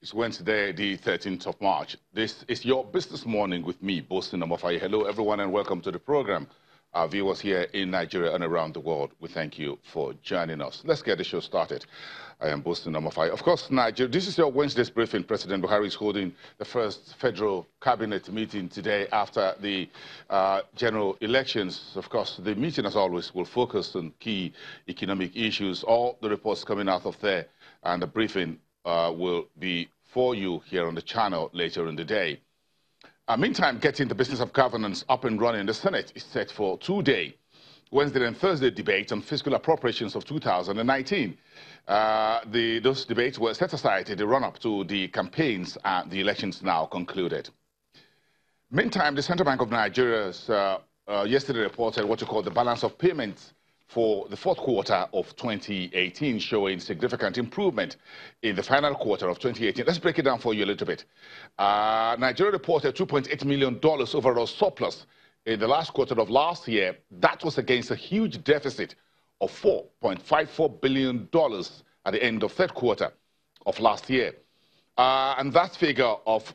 It's Wednesday, the 13th of March. This is your Business Morning with me, Boston Amofai. Hello, everyone, and welcome to the program. Our viewers here in Nigeria and around the world, we thank you for joining us. Let's get the show started. I am Boston Amofai. Of course, Nigeria, this is your Wednesday's briefing. President Buhari is holding the first federal cabinet meeting today after the general elections. Of course, the meeting, as always, will focus on key economic issues, all the reports coming out of there, and the briefing will be for you here on the channel later in the day. Meantime, getting the business of governance up and running, the Senate is set for two-day Wednesday and Thursday debate on fiscal appropriations of 2019. Those debates were set aside in the run-up to the campaigns and the elections now concluded. Meantime, the Central Bank of Nigeria yesterday reported what you call the balance of payments for the fourth quarter of 2018, showing significant improvement in the final quarter of 2018. Let's break it down for you a little bit. Nigeria reported $2.8 million overall surplus in the last quarter of last year. That was against a huge deficit of $4.54 billion at the end of third quarter of last year. And that figure of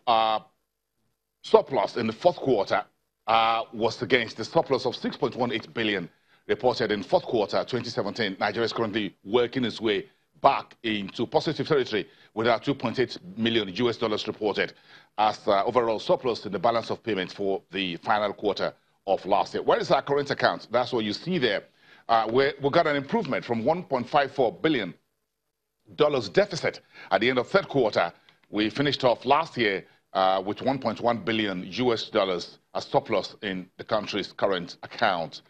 surplus in the fourth quarter was against the surplus of $6.18 billion reported in fourth quarter 2017. Nigeria is currently working its way back into positive territory with our $2.8 million reported as overall surplus in the balance of payments for the final quarter of last year. Where is our current account? That's what you see there. We got an improvement from $1.54 billion deficit at the end of third quarter. We finished off last year with $1.1 billion as surplus in the country's current account.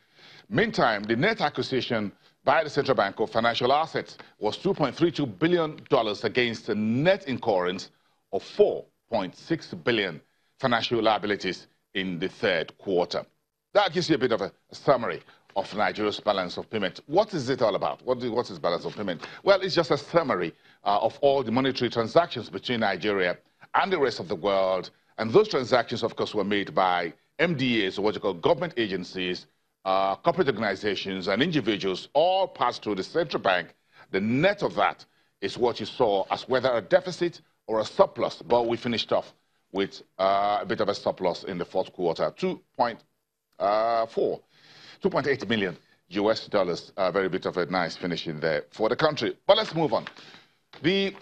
Meantime, the net acquisition by the Central Bank of Financial Assets was $2.32 billion against a net incurrence of $4.6 billion financial liabilities in the third quarter. That gives you a bit of a summary of Nigeria's balance of payment. What is it all about? What is balance of payment? Well, it's just a summary of all the monetary transactions between Nigeria and the rest of the world. And those transactions, of course, were made by MDAs, or what you call government agencies, corporate organizations, and individuals, all passed through the central bank. The net of that is what you saw as whether a deficit or a surplus, but we finished off with a bit of a surplus in the fourth quarter, $2.8 million. A very bit of a nice finish in there for the country. But let's move on. The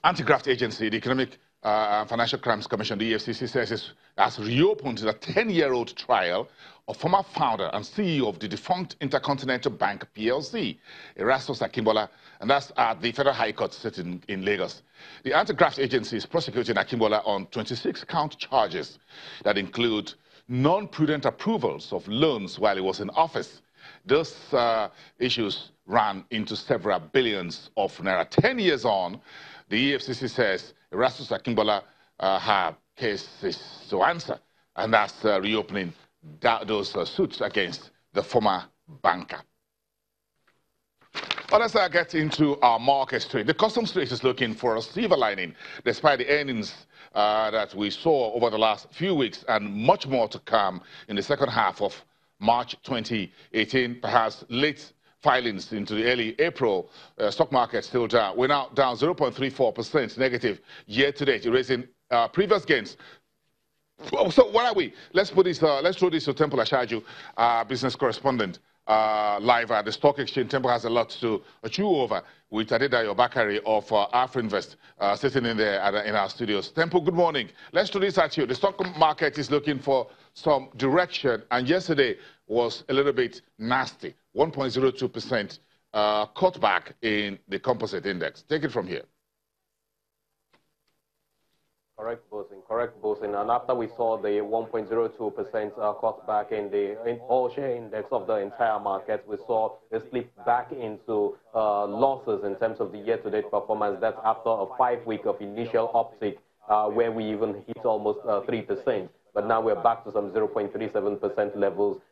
Anti-Graft Agency, the Economic and Financial Crimes Commission, the EFCC, says it has reopened the 10-year-old trial of former founder and CEO of the defunct Intercontinental Bank PLC, Erastus Akimbola, and that's at the Federal High Court sitting in Lagos. The Anti-Graft Agency is prosecuting Akimbola on 26 count charges that include non-prudent approvals of loans while he was in office. Those issues ran into several billions of naira. 10 years on, the EFCC says Erastus Akimbola have cases to answer, and that's reopening those suits against the former banker. Well, let's get into our market trade. The customs trade is looking for a silver lining, despite the earnings that we saw over the last few weeks, and much more to come in the second half of March 2018, perhaps late filings into the early April. Stock market still down. We're now down 0.34% negative year-to-date, erasing previous gains. So what are we? Let's put this. Let's throw this to Temple Ashaju, business correspondent, live at the stock exchange. Temple has a lot to chew over with Adedayo Bakari of Afrinvest sitting in there in our studios. Temple, good morning. Let's throw this at you. The stock market is looking for some direction, and yesterday was a little bit nasty. 1.02% cutback in the composite index. Take it from here. Correct, Bosin. And after we saw the 1.02% cutback in the all share index of the entire market, we saw a slip back into losses in terms of the year-to-date performance. That's after a 5-week of initial uptick where we even hit almost 3%. But now we're back to some 0.37% levels.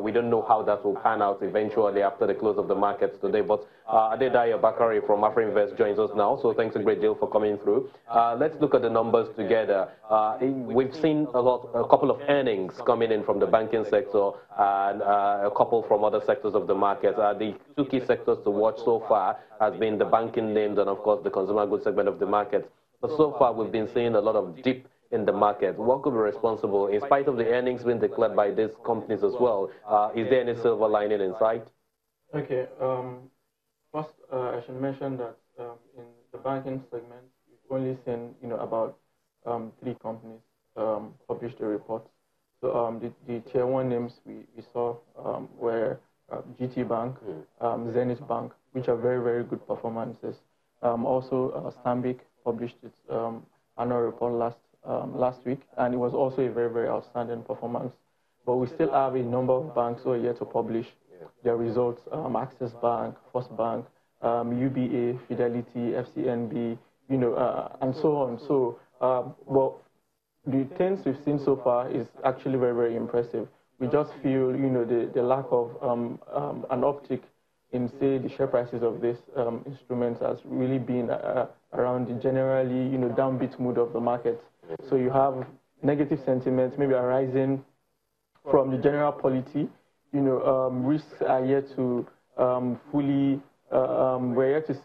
We don't know how that will pan out eventually after the close of the markets today. But Adedayo Bakari from Afrinvest joins us now. So thanks a great deal for coming through. Let's look at the numbers together. We've seen a couple of earnings coming in from the banking sector and a couple from other sectors of the market. The two key sectors to watch so far has been the banking names and, of course, the consumer goods segment of the market. But so far, we've been seeing a lot of dip in the market. What could be responsible, in spite of the earnings being declared by these companies as well? Is there any silver lining in sight? Okay. First, I should mention that in the banking segment, we've only seen, about 3 companies publish the reports. So the tier 1 names we saw were GT Bank, Zenith Bank, which are very, very good performances. Also, Stanbic published its annual report last week, and it was also a very, very outstanding performance. But we still have a number of banks who are yet to publish their results: Access Bank, First Bank, UBA, Fidelity, FCNB, and so on. So, well, the things we've seen so far is actually very, very impressive. We just feel, the lack of an uptick in, say, the share prices of these instruments has really been around the generally, downbeat mood of the market. So you have negative sentiments maybe arising from the general polity. Risks are yet to we're yet to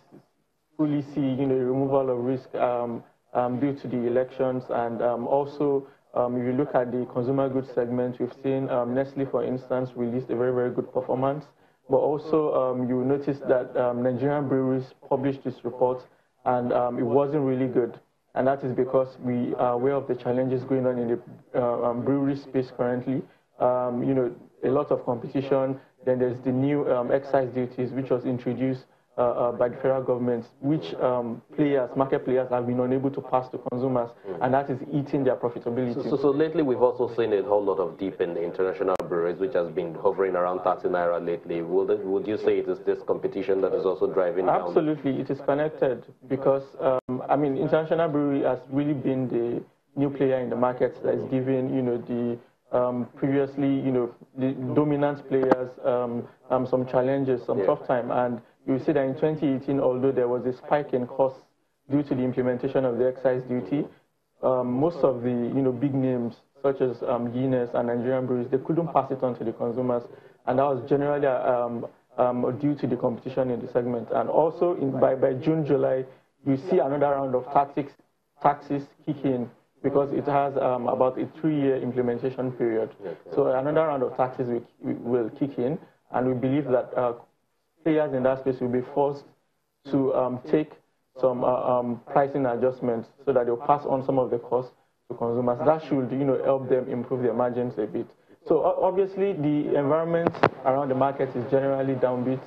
fully see, the removal of risk due to the elections. And also, if you look at the consumer goods segment, we've seen Nestle, for instance, released a very, very good performance. But also, you will notice that Nigerian breweries published this report, and it wasn't really good. And that is because we are aware of the challenges going on in the brewery space currently. A lot of competition. Then there's the new excise duties, which was introduced by the federal government, which market players have been unable to pass to consumers, and that is eating their profitability. So lately, we've also seen a whole lot of dip in the international breweries, which has been hovering around 30 naira lately. Would you say it is this competition that is also driving down? Absolutely, it is connected because, international brewery has really been the new player in the market that is giving, the previously, the dominant players some challenges, some tough time. And you see that in 2018, although there was a spike in costs due to the implementation of the excise duty, most of the big names such as Guinness and Nigerian breweries, they couldn't pass it on to the consumers, and that was generally due to the competition in the segment. And also by June, July, you see another round of taxes kick in, because it has about a 3-year implementation period. So another round of taxes will kick in, and we believe that players in that space will be forced to take some pricing adjustments so that they'll pass on some of the costs to consumers. That should, help them improve their margins a bit. So obviously, the environment around the market is generally downbeat.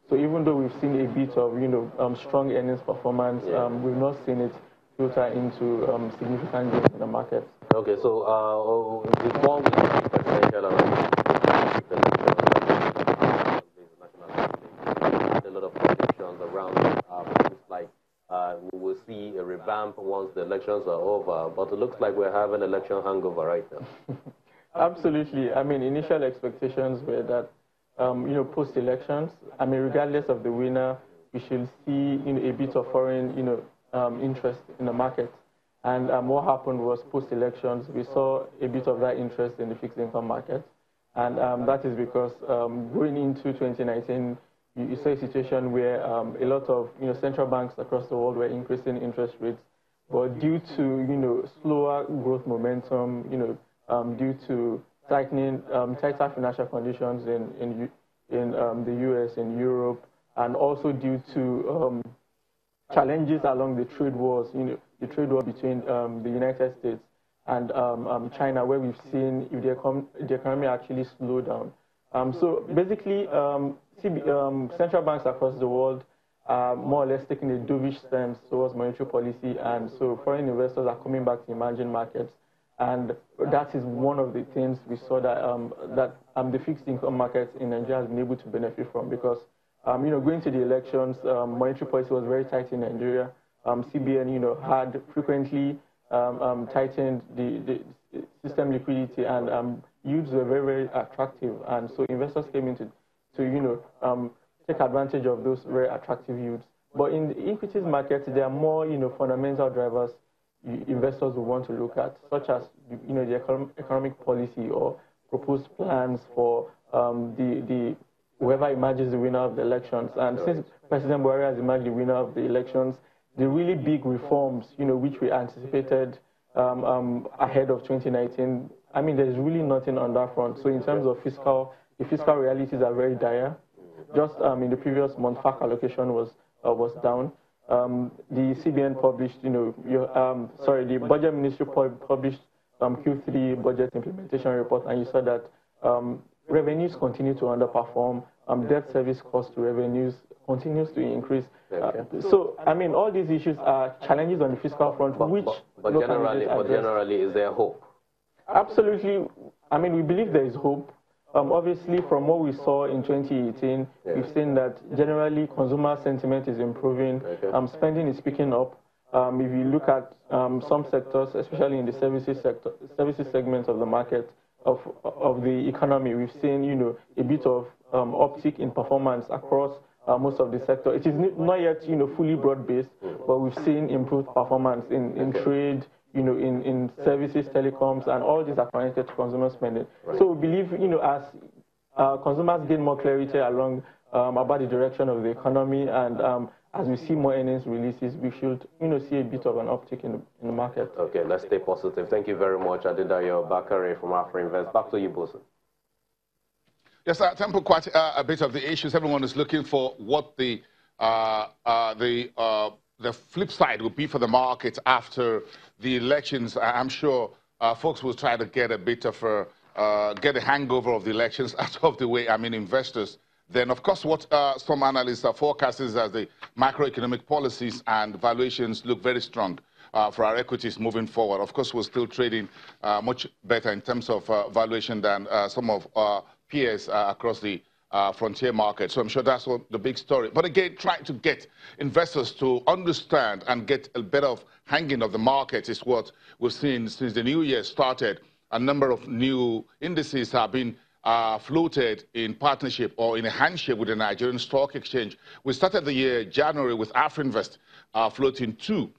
So even though we've seen a bit of, strong earnings performance, we've not seen it filter into significant gains in the market. Okay, so before we see presidential a lot of predictions around things like we will see a revamp once the elections are over, but it looks like we're having election hangover right now. Absolutely. Initial expectations were that, post-elections, regardless of the winner, we should see a bit of foreign, interest in the market. And what happened was post-elections, we saw a bit of that interest in the fixed income market. And that is because going into 2019, you saw a situation where a lot of central banks across the world were increasing interest rates. But due to slower growth momentum, due to tighter financial conditions in the US, in Europe, and also due to challenges along the trade wars, the trade war between the United States and China, where we've seen if the economy actually slow down. So basically, central banks across the world are more or less taking a dovish stance towards monetary policy, and so foreign investors are coming back to emerging markets. And that is one of the things we saw that the fixed income markets in Nigeria has been able to benefit from, because going to the elections, monetary policy was very tight in Nigeria. CBN, had frequently tightened the system liquidity, and yields were very, very attractive. And so investors came in to take advantage of those very attractive yields. But in the equities market, there are more, fundamental drivers investors will want to look at, such as, the economic policy or proposed plans for whoever emerges the winner of the elections. And since President Buhari has emerged the winner of the elections, the really big reforms, which we anticipated ahead of 2019, I mean, there's really nothing on that front. So in terms of the fiscal realities are very dire. Just in the previous month, FAC allocation was down. The CBN published, the Budget Ministry published Q3 budget implementation report, and you saw that revenues continue to underperform. Debt service cost to revenues continues to increase. So, I mean, all these issues are challenges on the fiscal front, but generally, is there hope? Absolutely. I mean, we believe there is hope. Obviously, from what we saw in 2018, we've seen that generally consumer sentiment is improving. Spending is picking up. If you look at some sectors, especially in the services segments of the market of the economy, we've seen a bit of uptick in performance across most of the sector. It is not yet fully broad-based, but we've seen improved performance in trade, in services, telecoms, and all these are connected to consumer spending. So we believe, as consumers gain more clarity along about the direction of the economy, and as we see more earnings releases, we should, see a bit of an uptick in the market. Okay, let's stay positive. Thank you very much, Adedayo Bakare from AfroInvest. Back to you, Bosun. Yes, Temple, quite a bit of the issues. Everyone is looking for what the flip side will be for the market after the elections. I'm sure folks will try to get a bit of get a hangover of the elections out of the way. I mean, investors. Then, of course, what some analysts are forecasting is that the macroeconomic policies and valuations look very strong for our equities moving forward. Of course, we're still trading much better in terms of valuation than some of our peers across the frontier market. So I'm sure that's what the big story. But again, trying to get investors to understand and get a bit of hanging of the market is what we've seen since the new year started. A number of new indices have been floated in partnership or in a handshake with the Nigerian Stock Exchange. We started the year January with AfroInvest floating two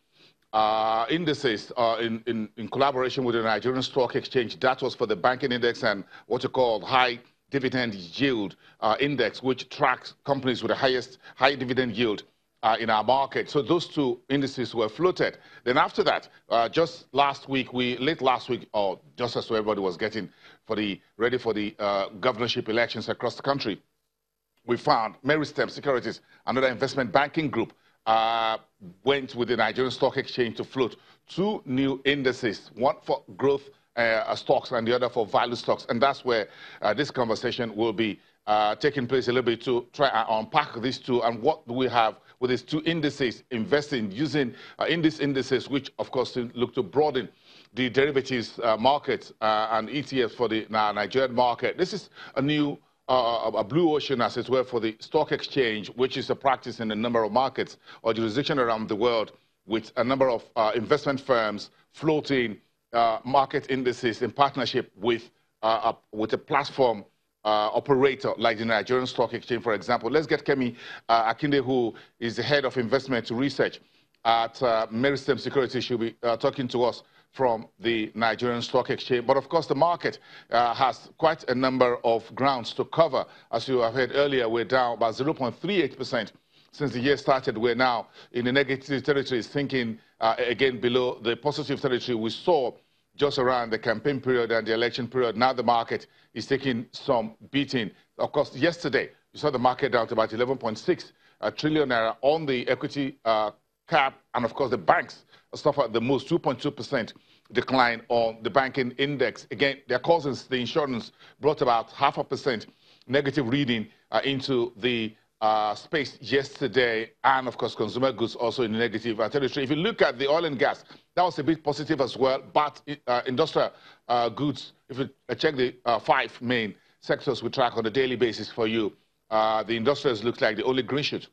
indices in collaboration with the Nigerian Stock Exchange. That was for the banking index and what you call high dividend yield index, which tracks companies with the highest high dividend yield in our market. So those two indices were floated. Then after that, just last week, late last week, or just as everybody was getting ready for the governorship elections across the country, we found Meristem Securities, another investment banking group, went with the Nigerian Stock Exchange to float two new indices, one for growth stocks and the other for value stocks. And that's where this conversation will be taking place a little bit to try and unpack these two and what do we have with these two indices, investing using in these indices, which of course look to broaden the derivatives market and ETFs for the Nigerian market. This is a new a blue ocean, as it were, for the stock exchange, which is a practice in a number of markets or jurisdictions around the world, with a number of investment firms floating market indices in partnership with a platform operator like the Nigerian Stock Exchange, for example. Let's get Kemi Akinde, who is the head of investment research at Meristem Securities. She'll be talking to us from the Nigerian Stock Exchange. But of course, the market has quite a number of grounds to cover. As you have heard earlier, we're down about 0.38%. Since the year started, we're now in the negative territory, sinking again below the positive territory we saw just around the campaign period and the election period. Now the market is taking some beating. Of course, yesterday, you saw the market down to about 11.6 trillion naira on the equity cap. And of course, the banks suffered the most, 2.2% decline on the banking index. Again, their causes, the insurance brought about 0.5% negative reading into the space yesterday, and of course consumer goods also in the negative territory. If you look at the oil and gas, that was a bit positive as well, but industrial goods, if you check the 5 main sectors we track on a daily basis for you, the industrials looks like the only green shoot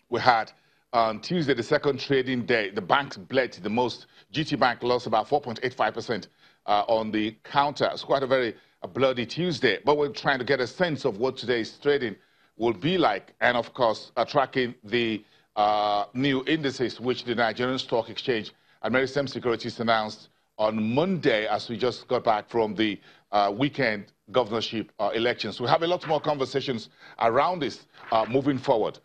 we had on Tuesday, the second trading day. The banks bled the most. GT Bank lost about 4.85% on the counter. It's quite a very bloody Tuesday, but we're trying to get a sense of what today's trading will be like, and of course tracking the new indices which the Nigerian Stock Exchange and Meristem Securities announced on Monday, as we just got back from the weekend governorship elections. We have a lot more conversations around this moving forward.